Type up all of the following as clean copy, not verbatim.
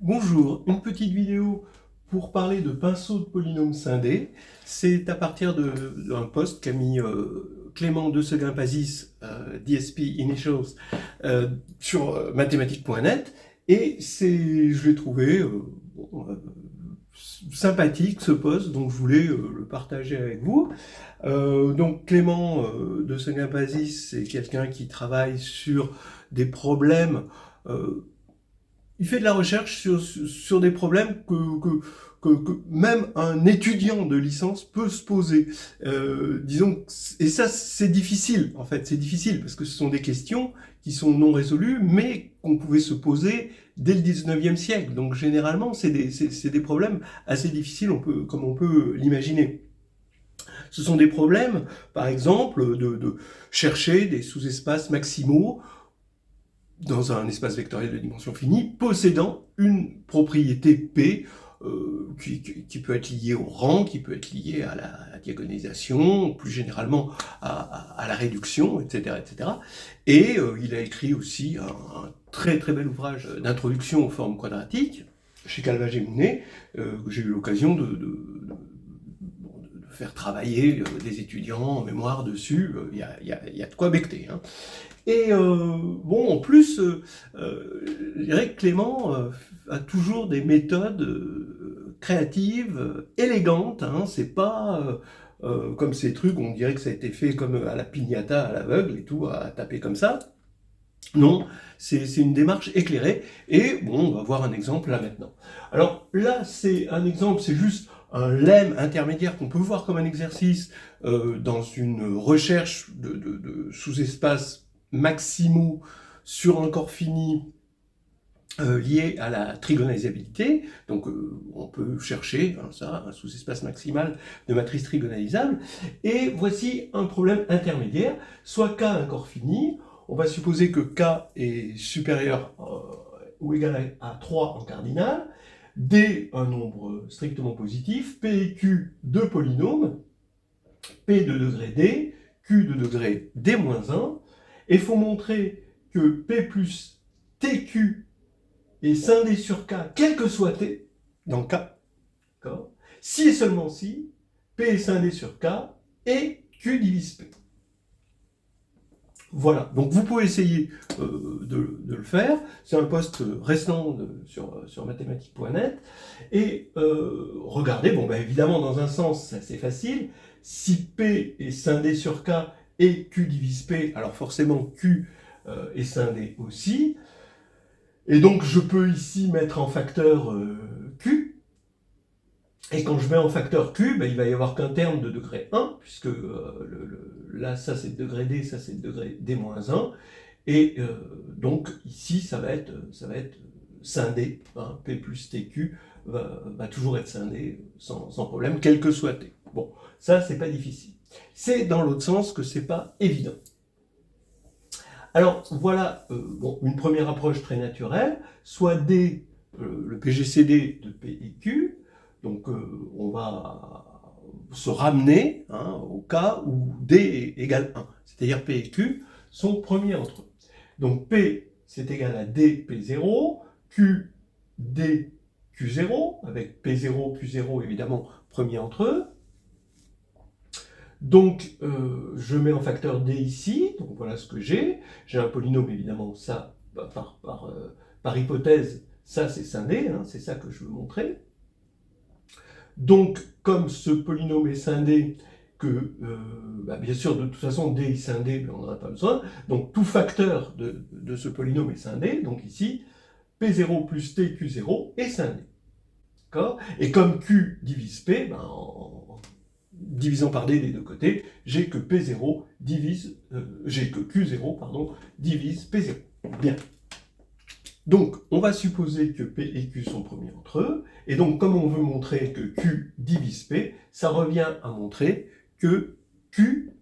Bonjour, une petite vidéo pour parler de pinceau de polynôme scindé. C'est à partir d'un post qu'a mis Clément de Seguin-Pazis, DSP Initials, sur mathématiques.net. Et je l'ai trouvé sympathique ce post, donc je voulais le partager avec vous. Donc Clément de Seguin-Pazis, c'est quelqu'un qui travaille sur des problèmes il fait de la recherche sur des problèmes que même un étudiant de licence peut se poser. Disons, et ça c'est difficile, en fait, c'est difficile, parce que ce sont des questions qui sont non résolues, mais qu'on pouvait se poser dès le 19e siècle. Donc généralement, c'est des problèmes assez difficiles, comme on peut l'imaginer. Ce sont des problèmes, par exemple, de chercher des sous-espaces maximaux dans un espace vectoriel de dimension finie, possédant une propriété P qui peut être liée au rang, qui peut être liée à la diagonalisation, plus généralement à la réduction, etc. etc. Et il a écrit aussi un très très bel ouvrage d'introduction aux formes quadratiques, chez Calvage et Mounet, que j'ai eu l'occasion de faire travailler des étudiants en mémoire dessus. Il y a de quoi becter. Hein. Et bon, en plus, je dirais que Clément a toujours des méthodes créatives, élégantes. Hein, c'est pas comme ces trucs où on dirait que ça a été fait comme à la piñata, à l'aveugle et tout, à taper comme ça. Non, c'est une démarche éclairée. Et bon, on va voir un exemple là maintenant. Alors là, c'est un exemple, c'est juste un lemme intermédiaire qu'on peut voir comme un exercice dans une recherche de sous-espaces maximaux sur un corps fini lié à la trigonalisabilité. Donc on peut chercher un sous-espace maximal de matrice trigonalisable. Et voici un problème intermédiaire. Soit K un corps fini, on va supposer que K est supérieur ou égal à 3 en cardinal, D un nombre strictement positif, P et Q deux polynômes, P de degré D, Q de degré D-1, et il faut montrer que P plus TQ est scindé sur K, quel que soit T, dans K, si et seulement si, P est scindé sur K et Q divise P. Voilà, donc vous pouvez essayer de le faire. C'est un post récent sur mathématiques.net. Et regardez, bon, bah, évidemment, dans un sens, c'est assez facile. Si P est scindé sur K et Q divise P, alors forcément Q est scindé aussi. Et donc je peux ici mettre en facteur Q. Et quand je mets en facteur Q, ben, il va y avoir qu'un terme de degré 1, puisque là, ça c'est le degré D, ça c'est le degré D-1. Et donc ici, ça va être scindé. Hein, P plus TQ va toujours être scindé sans problème, quel que soit T. Bon, ça c'est pas difficile. C'est dans l'autre sens que c'est pas évident. Alors voilà bon, une première approche très naturelle, soit D, le PGCD de P et Q, donc on va se ramener au cas où D égale 1, c'est-à-dire P et Q sont premiers entre eux. Donc P c'est égal à D P0, Q D Q0, avec P0, Q0 évidemment premiers entre eux. Donc, je mets en facteur D ici, donc voilà ce que j'ai. J'ai un polynôme, évidemment, ça, par hypothèse, ça c'est scindé, hein, c'est ça que je veux montrer. Donc, comme ce polynôme est scindé, bien sûr, de toute façon, D est scindé, mais on n'en a pas besoin. Donc, tout facteur de ce polynôme est scindé. Donc ici, P0 plus T, Q0 est scindé. Et comme Q divise P, divisant par D des deux côtés, j'ai que P0 j'ai que Q0 divise P0. Bien. Donc, on va supposer que P et Q sont premiers entre eux, et donc, comme on veut montrer que Q divise P, ça revient à montrer que Q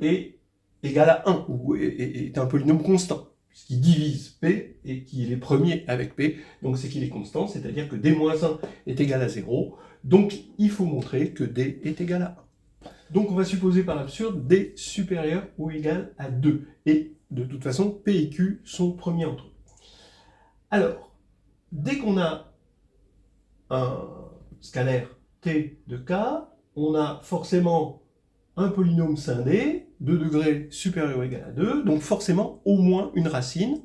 est égal à 1, ou est un polynôme constant, puisqu'il divise P et qu'il est premier avec P, donc c'est qu'il est constant, c'est-à-dire que D-1 est égal à 0, donc il faut montrer que D est égal à 1. Donc on va supposer par l'absurde D supérieur ou égal à 2, et de toute façon P et Q sont premiers entre eux. Alors, dès qu'on a un scalaire t de k, on a forcément un polynôme scindé, de degré supérieur ou égal à 2, donc forcément au moins une racine.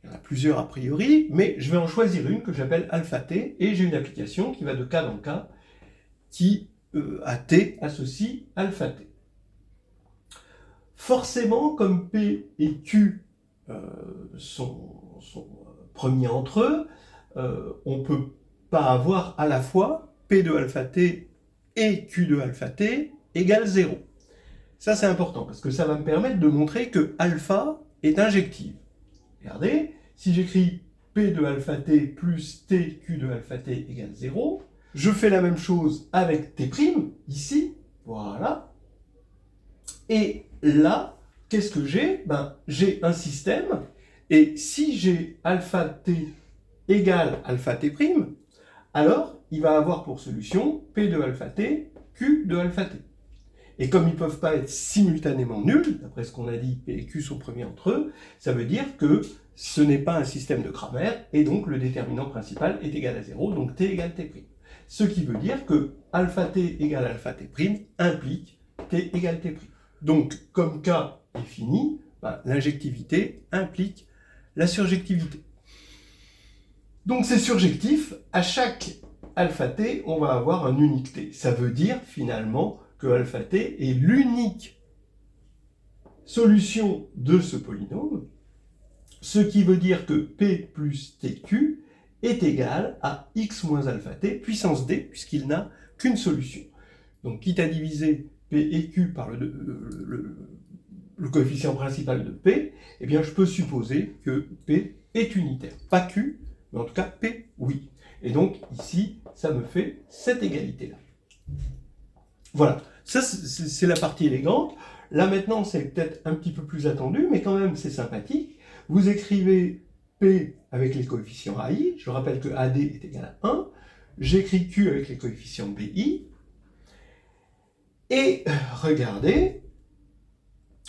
Il y en a plusieurs a priori, mais je vais en choisir une que j'appelle alpha t, et j'ai une application qui va de k dans k, qui à t associe alpha t. Forcément, comme P et Q sont premiers entre eux, on ne peut pas avoir à la fois P de alpha t et Q de alpha t égale 0. Ça, c'est important, parce que ça va me permettre de montrer que alpha est injective. Regardez, si j'écris P de alpha t plus TQ de alpha t égale 0, je fais la même chose avec T', ici, voilà. Et là, qu'est-ce que j'ai? J'ai un système, et si j'ai alpha t égale alpha t', alors il va avoir pour solution P de alpha t, Q de alpha t. Et comme ils ne peuvent pas être simultanément nuls, d'après ce qu'on a dit, P et Q sont premiers entre eux, ça veut dire que ce n'est pas un système de Cramer, et donc le déterminant principal est égal à 0, donc T égale T'. Ce qui veut dire que alpha t égale alpha t' implique T égale T'. Donc, comme K est fini, l'injectivité implique la surjectivité. Donc c'est surjectif, à chaque alpha t, on va avoir un unique t. Ça veut dire finalement que alpha t est l'unique solution de ce polynôme, ce qui veut dire que P plus TQ est égal à x moins alpha t puissance d, puisqu'il n'a qu'une solution. Donc quitte à diviser P et Q par le coefficient principal de P, eh bien je peux supposer que P est unitaire. Pas Q, mais en tout cas P, oui. Et donc ici, ça me fait cette égalité-là. Voilà, ça c'est la partie élégante. Là maintenant, c'est peut-être un petit peu plus attendu, mais quand même c'est sympathique. Vous écrivez P avec les coefficients AI, je rappelle que AD est égal à 1, j'écris Q avec les coefficients BI, et regardez,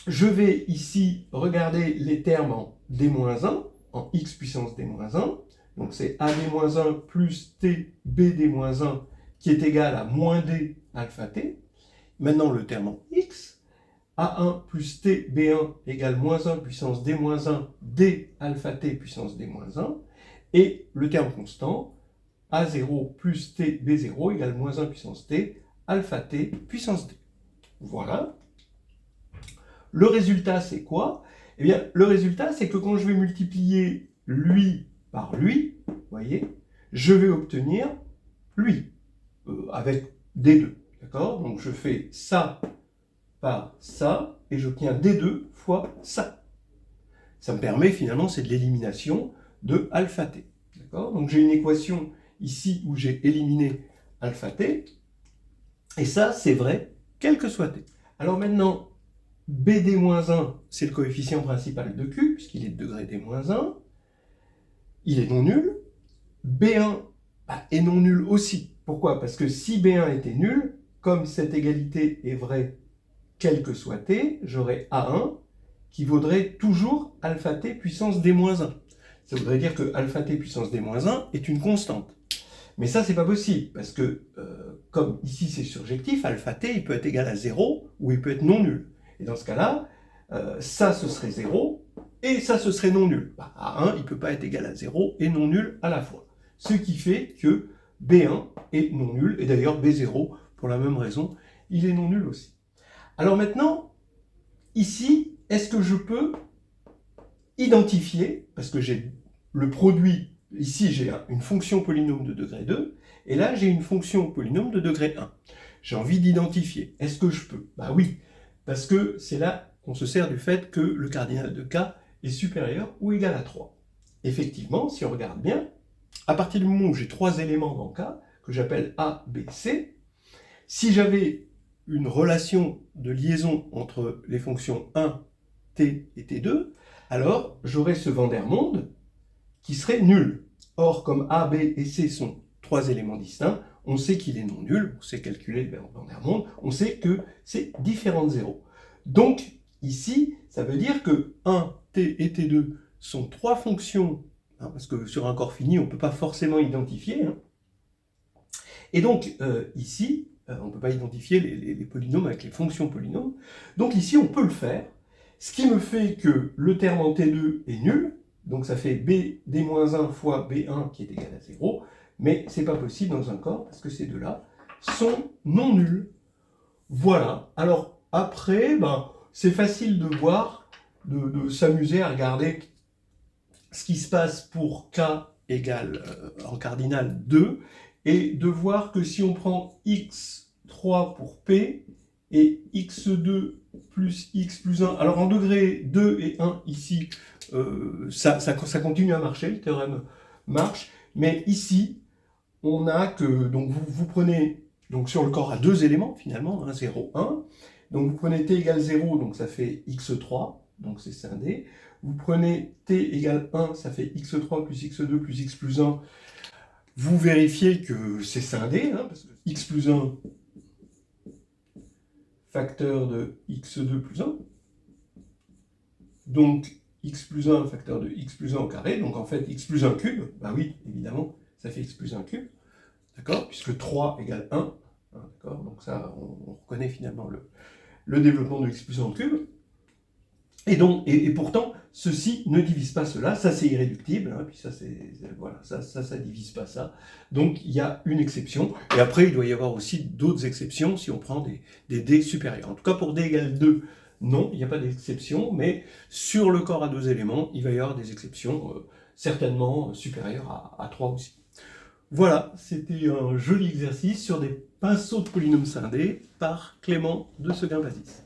je vais ici regarder les termes en D-1, en x puissance D-1, donc c'est AD-1 plus T BD-1 qui est égal à moins D alpha T. Maintenant le terme en x, A1 plus T B1 égale moins 1 puissance D-1 D alpha T puissance D-1, et le terme constant, A0 plus T B0 égale moins 1 puissance T alpha T puissance D. Voilà. Le résultat, c'est quoi? Eh bien, le résultat, c'est que quand je vais multiplier lui par lui, vous voyez, je vais obtenir lui, avec D2. D'accord? Donc, je fais ça par ça, et j'obtiens D2 fois ça. Ça me permet, finalement, c'est de l'élimination de alpha t. D'accord? Donc, j'ai une équation ici où j'ai éliminé alpha t, et ça, c'est vrai, quel que soit t. Alors maintenant, BD-1, c'est le coefficient principal de Q, puisqu'il est de degré D-1. Il est non nul. B1 est non nul aussi. Pourquoi? Parce que si B1 était nul, comme cette égalité est vraie, quel que soit T, j'aurais A1 qui vaudrait toujours alpha T puissance D-1. Ça voudrait dire que alpha T puissance D-1 est une constante. Mais ça, c'est pas possible, parce que, comme ici c'est surjectif, alpha T, il peut être égal à 0, ou il peut être non nul. Et dans ce cas-là, ça, ce serait 0, et ça, ce serait non nul. A1, il ne peut pas être égal à 0 et non nul à la fois. Ce qui fait que B1 est non nul, et d'ailleurs B0, pour la même raison, il est non nul aussi. Alors maintenant, ici, est-ce que je peux identifier, parce que j'ai le produit, ici j'ai une fonction polynôme de degré 2, et là j'ai une fonction polynôme de degré 1. J'ai envie d'identifier. Est-ce que je peux? Oui. Parce que c'est là qu'on se sert du fait que le cardinal de K est supérieur ou égal à 3. Effectivement, si on regarde bien, à partir du moment où j'ai 3 éléments dans K, que j'appelle A, B, C, si j'avais une relation de liaison entre les fonctions 1, T et T2, alors j'aurais ce Vandermonde qui serait nul. Or, comme A, B et C sont 3 éléments distincts, on sait qu'il est non nul, on sait calculer le Vandermonde, on sait que c'est différent de 0. Donc, ici, ça veut dire que 1, T et T2 sont 3 fonctions, parce que sur un corps fini, on ne peut pas forcément identifier, Et donc, ici, on ne peut pas identifier les polynômes avec les fonctions polynômes. Donc ici, on peut le faire. Ce qui me fait que le terme en T2 est nul. Donc ça fait BD-1 fois B1 qui est égal à 0. Mais ce n'est pas possible dans un corps parce que ces deux-là sont non nuls. Voilà. Alors après, c'est facile de voir, de s'amuser à regarder ce qui se passe pour K égale en cardinal 2 et de voir que si on prend x3 pour P et x2 plus x plus 1, alors en degré 2 et 1 ici, ça continue à marcher, le théorème marche, mais ici, on a que, donc vous prenez, donc sur le corps à deux éléments finalement, 0, 1, donc vous prenez t égale 0, donc ça fait x3, donc c'est scindé, vous prenez t égale 1, ça fait x3 plus x2 plus x plus 1, vous vérifiez que c'est scindé, parce que x plus 1 facteur de x2 plus 1, donc x plus 1 facteur de x plus 1 au carré, donc en fait x plus 1 cube, bah oui, évidemment, ça fait x plus 1 cube, d'accord, puisque 3 égale 1, d'accord, donc ça, on reconnaît finalement le développement de x plus 1 au cube, et donc, et pourtant, ceci ne divise pas cela, ça c'est irréductible, puis ça c'est, voilà, ça divise pas ça, donc il y a une exception, et après il doit y avoir aussi d'autres exceptions si on prend des d supérieurs. En tout cas pour d égale 2, non, il n'y a pas d'exception, mais sur le corps à deux éléments, il va y avoir des exceptions certainement supérieures à 3 aussi. Voilà, c'était un joli exercice sur des pinceaux de polynômes scindés par Clément de Seguin-Bazis.